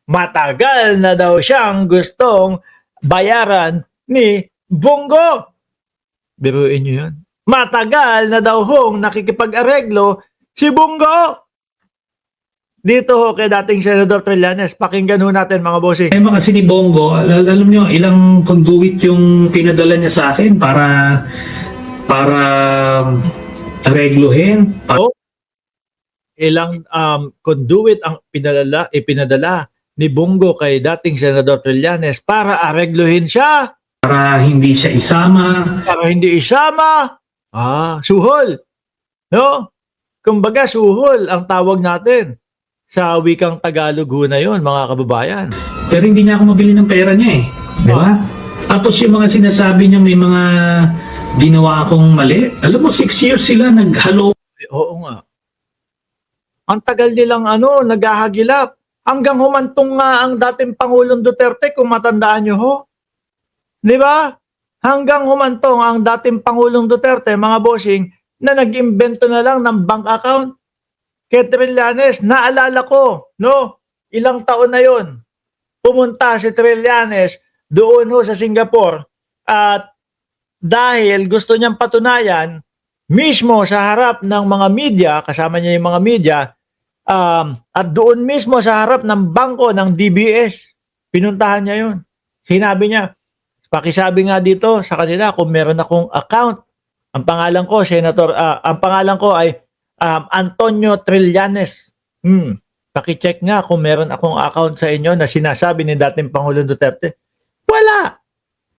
matagal na daw siyang gustong bayaran ni Bongo. Biruin niyo yun. Matagal na daw hong nakikipag-areglo si Bongo. Dito ho kay dating Senador Trillanes, pakinggan ho natin mga bossing. Tema kasi ni Bongo, alam nyo, ilang conduit yung pinadala niya sa akin para areglohin. Ilang conduit ang ipinadala ni Bongo kay dating Senador Trillanes para areglohin siya. Para hindi siya isama. Para hindi isama. Suhol. No? Kumbaga, suhol ang tawag natin. Sa wikang Tagalog ho na yun, mga kababayan. Pero hindi niya ako mabili ng pera niya eh. Di ba? Tapos yung mga sinasabi niya may mga ginawa akong mali. Alam mo, 6 years sila naghalo. Oo nga. Ang tagal nilang naghahagilap. Hanggang humantong nga ang dating Pangulong Duterte, kung matandaan nyo ho. Di ba? Hanggang humantong ang dating Pangulong Duterte, mga bossing, na nag-imbento na lang ng bank account. Kay Trillanes, naalala ko, no? Ilang taon na yon. Pumunta si Trillanes doon ho sa Singapore at dahil gusto niyang patunayan mismo sa harap ng mga media, kasama niya yung mga media, at doon mismo sa harap ng bangko ng DBS, pinuntahan niya yun. Sinabi niya, pakisabi nga dito sa kanila kung meron akong account. Ang pangalan ko, ang pangalan ko ay Antonio Trillanes. Paki-check nga kung meron akong account sa inyo na sinasabi ni dating Pangulong Duterte. Wala.